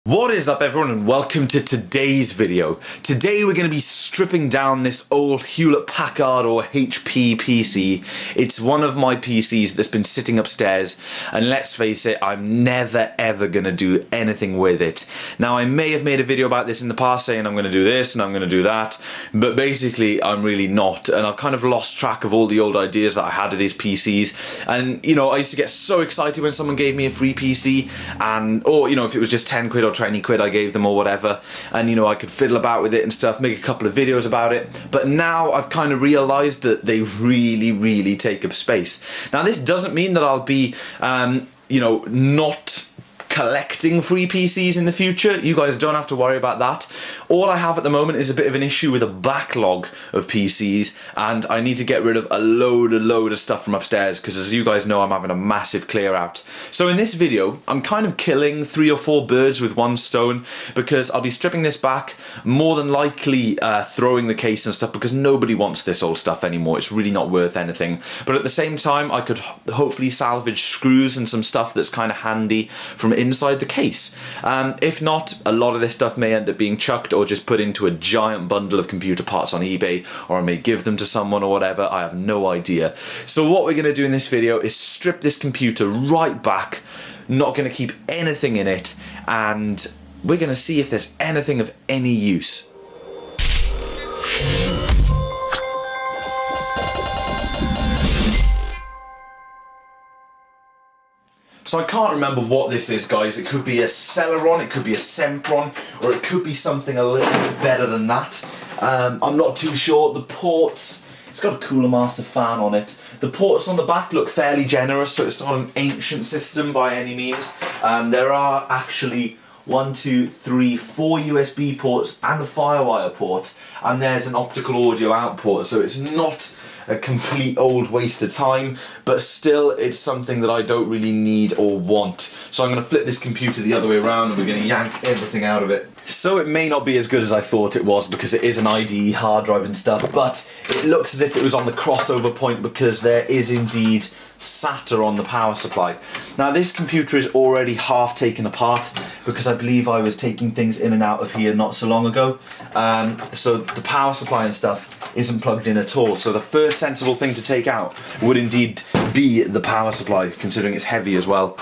What is up everyone and welcome to today's video. Today we're going to be stripping down this old Hewlett-Packard or HP PC. It's one of my PCs that's been sitting upstairs and let's face it, I'm never ever going to do anything with it. Now I may have made a video about this in the past saying I'm going to do this and I'm going to do that, but basically I'm really not, and I've kind of lost track of all the old ideas that I had of these PCs. And you know, I used to get so excited when someone gave me a free PC, and or you know, if it was just 10 quid or 20 quid I gave them or whatever, and you know, I could fiddle about with it and stuff, make a couple of videos about it. But now I've kind of realized that they really take up space. Now this doesn't mean that I'll be you know, not collecting free PCs in the future. You guys don't have to worry about that. All I have at the moment is a bit of an issue with a backlog of PCs, and I need to get rid of a load of stuff from upstairs because, as you guys know, I'm having a massive clear out. So in this video I'm kind of killing 3 or 4 birds with one stone, because I'll be stripping this back, more than likely throwing the case and stuff, because nobody wants this old stuff anymore. It's really not worth anything. But at the same time I could hopefully salvage screws and some stuff that's kind of handy from inside the case. If not, a lot of this stuff may end up being chucked or just put into a giant bundle of computer parts on eBay, or I may give them to someone or whatever. I have no idea. So what we're going to do in this video is strip this computer right back, not going to keep anything in it, and we're going to see if there's anything of any use. So I can't remember what this is, guys. It could be a Celeron, it could be a Sempron, or it could be something a little bit better than that. I'm not too sure. The ports, it's got a Cooler Master fan on it. The ports on the back look fairly generous, so it's not an ancient system by any means. There are actually 1, 2, 3, 4 USB ports and a Firewire port, and there's an optical audio out port, so it's not a complete old waste of time, but still it's something that I don't really need or want. So I'm going to flip this computer the other way around and we're going to yank everything out of it. So it may not be as good as I thought it was, because it is an IDE hard drive and stuff, but it looks as if it was on the crossover point, because there is indeed SATA on the power supply. Now this computer is already half taken apart, because I believe I was taking things in and out of here not so long ago. So the power supply and stuff isn't plugged in at all. So the first sensible thing to take out would indeed be the power supply, considering it's heavy as well.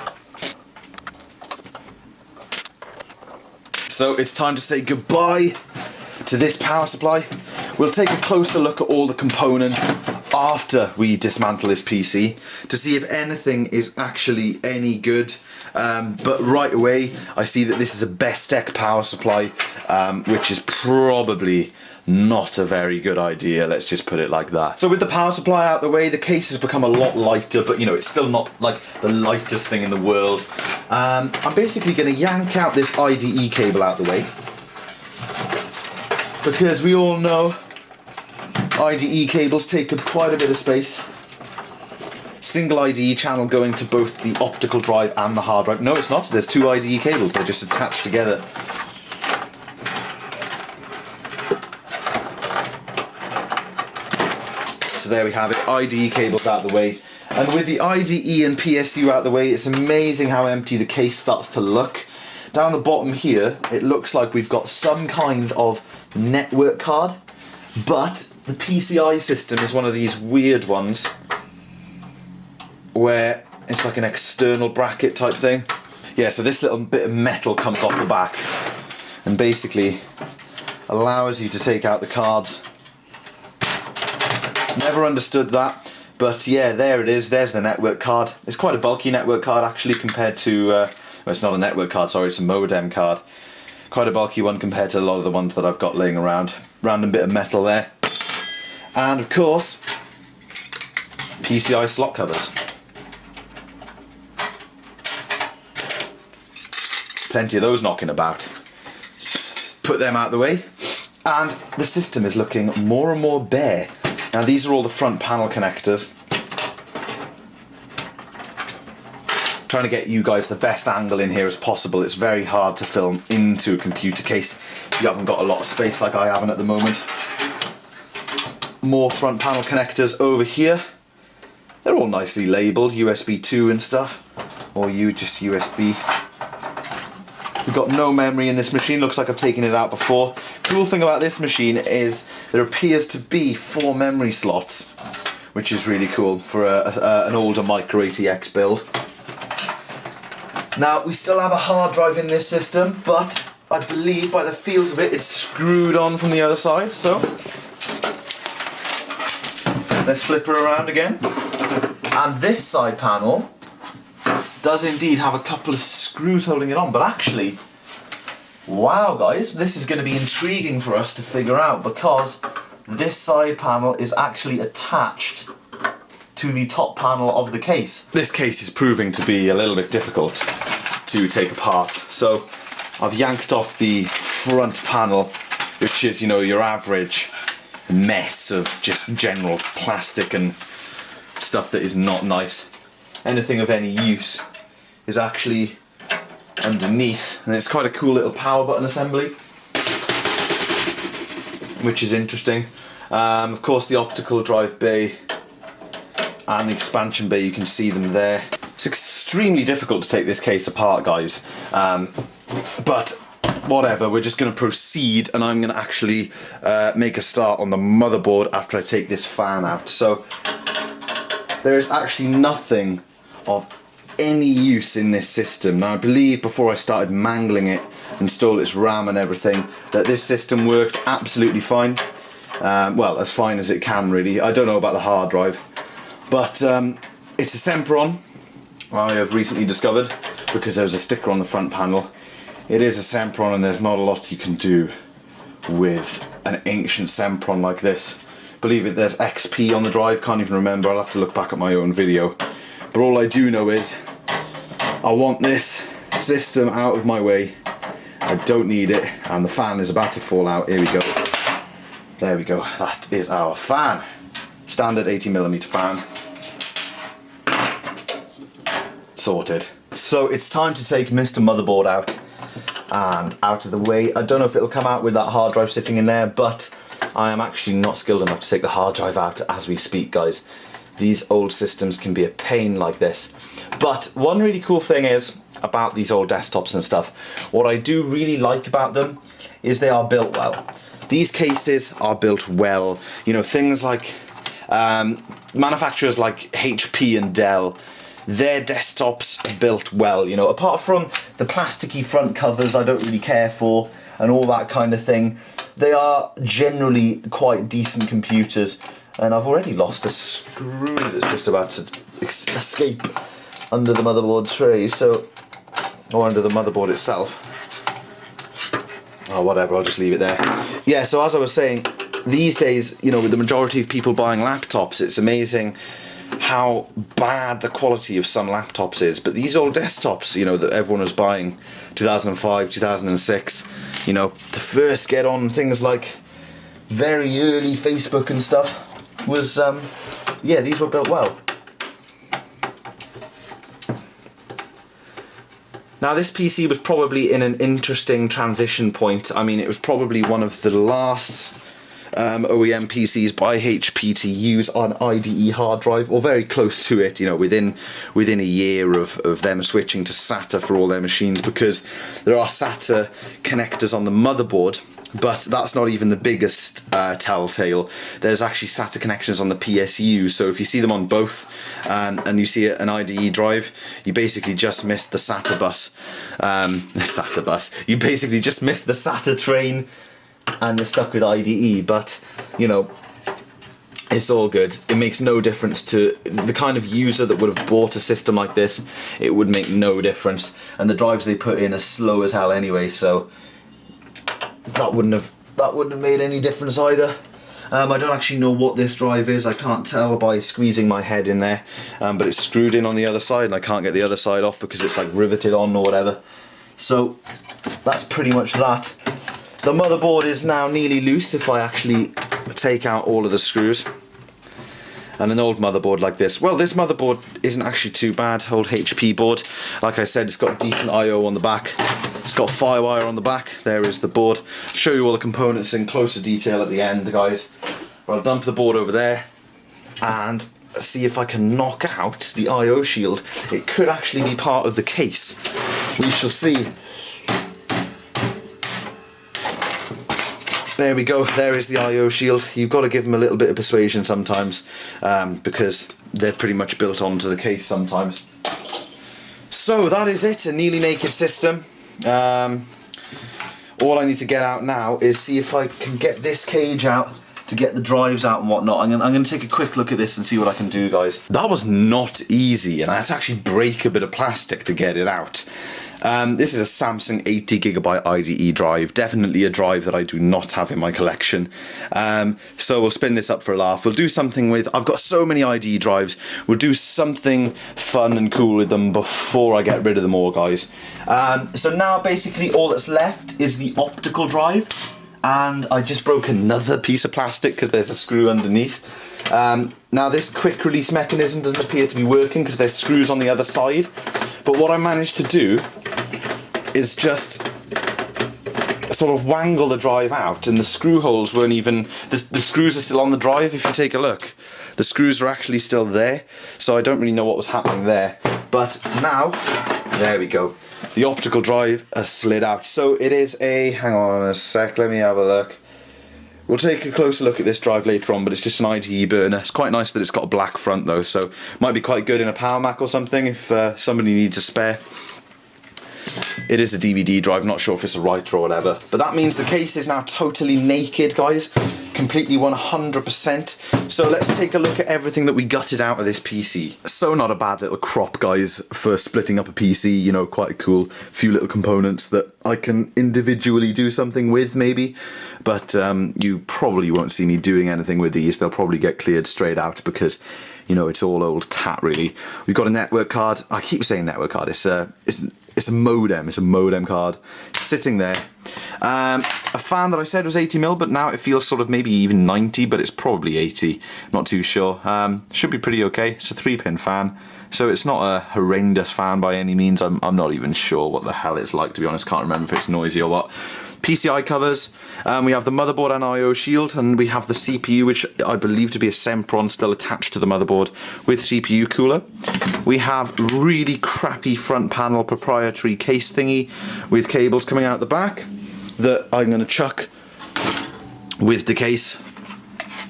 So it's time to say goodbye to this power supply. We'll take a closer look at all the components after we dismantle this PC to see if anything is actually any good. But right away I see that this is a Bestech power supply, which is probably not a very good idea, let's just put it like that. So with the power supply out the way, the case has become a lot lighter, but you know, it's still not like the lightest thing in the world. I'm basically going to yank out this IDE cable out the way, because we all know IDE cables take up quite a bit of space. Single IDE channel going to both the optical drive and the hard drive. No, it's not. There's 2 IDE cables. They're just attached together. So there we have it. IDE cables out the way. And with the IDE and PSU out the way, it's amazing how empty the case starts to look. Down the bottom here, it looks like we've got some kind of network card, but the PCI system is one of these weird ones where it's like an external bracket type thing. Yeah, so this little bit of metal comes off the back and basically allows you to take out the cards. Never understood that, but yeah, there it is. There's the network card. It's quite a bulky network card actually, compared to, well, it's not a network card, sorry, it's a modem card. Quite a bulky one compared to a lot of the ones that I've got laying around. Random bit of metal there. And of course, PCI slot covers. Plenty of those knocking about. Put them out the way, and the system is looking more and more bare. Now these are all the front panel connectors. Trying to get you guys the best angle in here as possible. It's very hard to film into a computer case if you haven't got a lot of space like I haven't at the moment. More front panel connectors over here. They're all nicely labelled, USB 2 and stuff, or just USB. We've got no memory in this machine. Looks like I've taken it out before. Cool thing about this machine is there appears to be 4 memory slots, which is really cool for an older Micro ATX build. Now, we still have a hard drive in this system, but I believe by the feels of it, it's screwed on from the other side, so let's flip her around again. And this side panel does indeed have a couple of screws holding it on, but actually, wow guys, this is going to be intriguing for us to figure out, because this side panel is actually attached to the top panel of the case. This case is proving to be a little bit difficult to take apart, so I've yanked off the front panel, which is, you know, your average mess of just general plastic and stuff that is not nice. Anything of any use is actually underneath, and it's quite a cool little power button assembly, which is interesting. Of course, the optical drive bay and the expansion bay, you can see them there. It's extremely difficult to take this case apart, guys, but whatever, we're just going to proceed, and I'm going to actually make a start on the motherboard after I take this fan out. So there is actually nothing of any use in this system. Now, I believe before I started mangling it, install its RAM and everything, that this system worked absolutely fine. Well, as fine as it can, really. I don't know about the hard drive, but it's a Sempron, I have recently discovered, because there's a sticker on the front panel. It is a Sempron, and there's not a lot you can do with an ancient Sempron like this. Believe it, there's XP on the drive, can't even remember, I'll have to look back at my own video. But all I do know is, I want this system out of my way. I don't need it, and the fan is about to fall out. Here we go. There we go, that is our fan. Standard 80mm fan. Sorted. So it's time to take Mr. Motherboard out and out of the way. I don't know if it'll come out with that hard drive sitting in there, but I am actually not skilled enough to take the hard drive out as we speak, guys. These old systems can be a pain like this. But one really cool thing is about these old desktops and stuff, what I do really like about them is they are built well. These cases are built well. You know, things like manufacturers like HP and Dell, their desktops are built well, you know, apart from the plasticky front covers I don't really care for and all that kind of thing. They are generally quite decent computers, and I've already lost a screw that's just about to escape under the motherboard tray, so, or under the motherboard itself. Oh, whatever, I'll just leave it there. Yeah, so as I was saying, these days, you know, with the majority of people buying laptops, it's amazing how bad the quality of some laptops is. But these old desktops, you know, that everyone was buying 2005, 2006, you know, to first get on things like very early Facebook and stuff was, yeah, these were built well. Now, this PC was probably in an interesting transition point. I mean, it was probably one of the last OEM PCs by HP to use an IDE hard drive, or very close to it, you know, within a year of them switching to SATA for all their machines, because there are SATA connectors on the motherboard, but that's not even the biggest telltale. There's actually SATA connections on the PSU, so if you see them on both and you see an IDE drive, you basically just missed the SATA bus. SATA bus. You basically just missed the SATA train and you're stuck with IDE, but, you know, it's all good. It makes no difference to the kind of user that would have bought a system like this. It would make no difference, and the drives they put in are slow as hell anyway, so that wouldn't have made any difference either. I don't actually know what this drive is. I can't tell by squeezing my head in there, but it's screwed in on the other side, and I can't get the other side off because it's like riveted on or whatever. So that's pretty much that. The motherboard is now nearly loose if I actually take out all of the screws. And an old motherboard like this, well, this motherboard isn't actually too bad. Old HP board, like I said, it's got decent I/O on the back. It's got Firewire on the back. There is the board. I'll show you all the components in closer detail at the end, guys. But I'll dump the board over there and see if I can knock out the I/O shield. It could actually be part of the case. We shall see. there we go, there is the IO shield. You've got to give them a little bit of persuasion sometimes, because they're pretty much built onto the case sometimes. So that is it, a nearly naked system. All I need to get out now is see if I can get this cage out to get the drives out and whatnot. I'm going to take a quick look at this and see what I can do, guys. That was not easy, and I had to actually break a bit of plastic to get it out. This is a Samsung 80GB IDE drive, definitely a drive that I do not have in my collection. So we'll spin this up for a laugh. We'll do something with, I've got so many IDE drives, we'll do something fun and cool with them before I get rid of them all, guys. So now basically all that's left is the optical drive, and I just broke another piece of plastic because there's a screw underneath. Now this quick release mechanism doesn't appear to be working because there's screws on the other side, but what I managed to do is just sort of wangle the drive out, and the screw holes weren't even, the screws are still on the drive. If you take a look, the screws are actually still there, so I don't really know what was happening there, but now, there we go, the optical drive has slid out. So it is a, hang on a sec, let me have a look. We'll take a closer look at this drive later on, but it's just an IDE burner. It's quite nice that it's got a black front though, so might be quite good in a Power Mac or something if somebody needs a spare. It is a DVD drive, not sure if it's a writer or whatever, but that means the case is now totally naked, guys, completely 100%. So let's take a look at everything that we gutted out of this PC. So not a bad little crop, guys, for splitting up a PC, you know, quite cool. Few little components that I can individually do something with, maybe, but you probably won't see me doing anything with these. They'll probably get cleared straight out because, you know, it's all old tat, really. We've got a network card. I keep saying network card. It's a modem. It's a modem card sitting there. A fan that I said was 80mm, but now it feels sort of maybe even 90, but it's probably 80. Not too sure. Should be pretty okay. It's a 3-pin fan, so it's not a horrendous fan by any means. I'm not even sure what the hell it's like, to be honest. Can't remember if it's noisy or what. PCI covers, we have the motherboard and IO shield, and we have the CPU, which I believe to be a Sempron still attached to the motherboard with CPU cooler. We have really crappy front panel proprietary case thingy with cables coming out the back that I'm going to chuck with the case.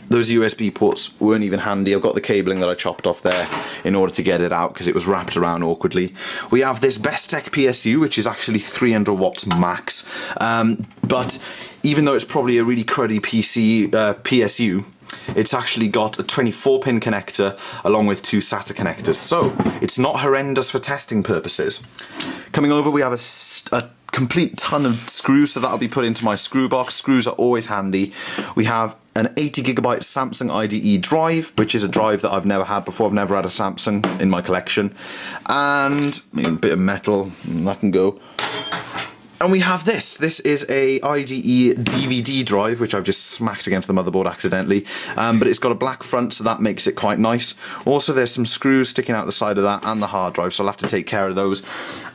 Those USB ports weren't even handy. I've got the cabling that I chopped off there in order to get it out because it was wrapped around awkwardly. We have this Bestech PSU, which is actually 300 watts max, but even though it's probably a really cruddy PSU, it's actually got a 24-pin connector along with 2 SATA connectors, so it's not horrendous for testing purposes. Coming over, we have a complete ton of screws, so that'll be put into my screw box. Screws are always handy. We have an 80GB Samsung IDE drive, which is a drive that I've never had before. I've never had a Samsung in my collection. And a bit of metal, that can go. And we have this. This is a IDE DVD drive, which I've just smacked against the motherboard accidentally. But it's got a black front, so that makes it quite nice. Also, there's some screws sticking out the side of that and the hard drive, so I'll have to take care of those.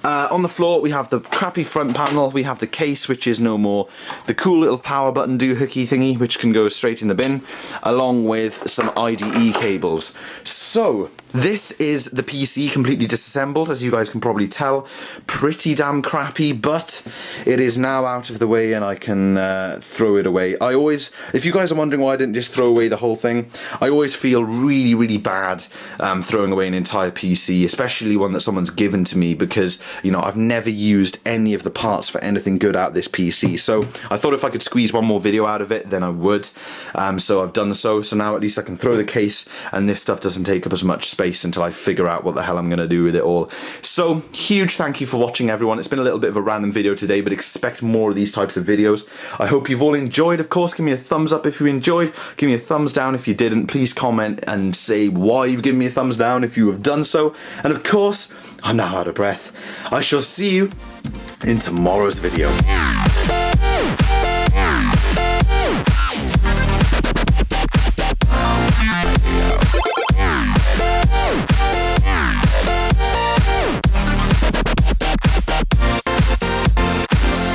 On the floor, we have the crappy front panel. We have the case, which is no more. The cool little power button doohickey thingy, which can go straight in the bin, along with some IDE cables. So this is the PC completely disassembled, as you guys can probably tell. Pretty damn crappy, but it is now out of the way and I can throw it away. I always, if you guys are wondering why I didn't just throw away the whole thing, I always feel really, really bad throwing away an entire PC, especially one that someone's given to me, because, you know, I've never used any of the parts for anything good out this PC. So I thought if I could squeeze one more video out of it, then I would. So I've done so. So now at least I can throw the case and this stuff doesn't take up as much space until I figure out what the hell I'm going to do with it all. So huge thank you for watching, everyone. It's been a little bit of a random video today, but expect more of these types of videos. I hope you've all enjoyed. Of course, give me a thumbs up if you enjoyed. Give me a thumbs down if you didn't. Please comment and say why you've given me a thumbs down if you have done so. And of course, I'm now out of breath. I shall see you in tomorrow's video.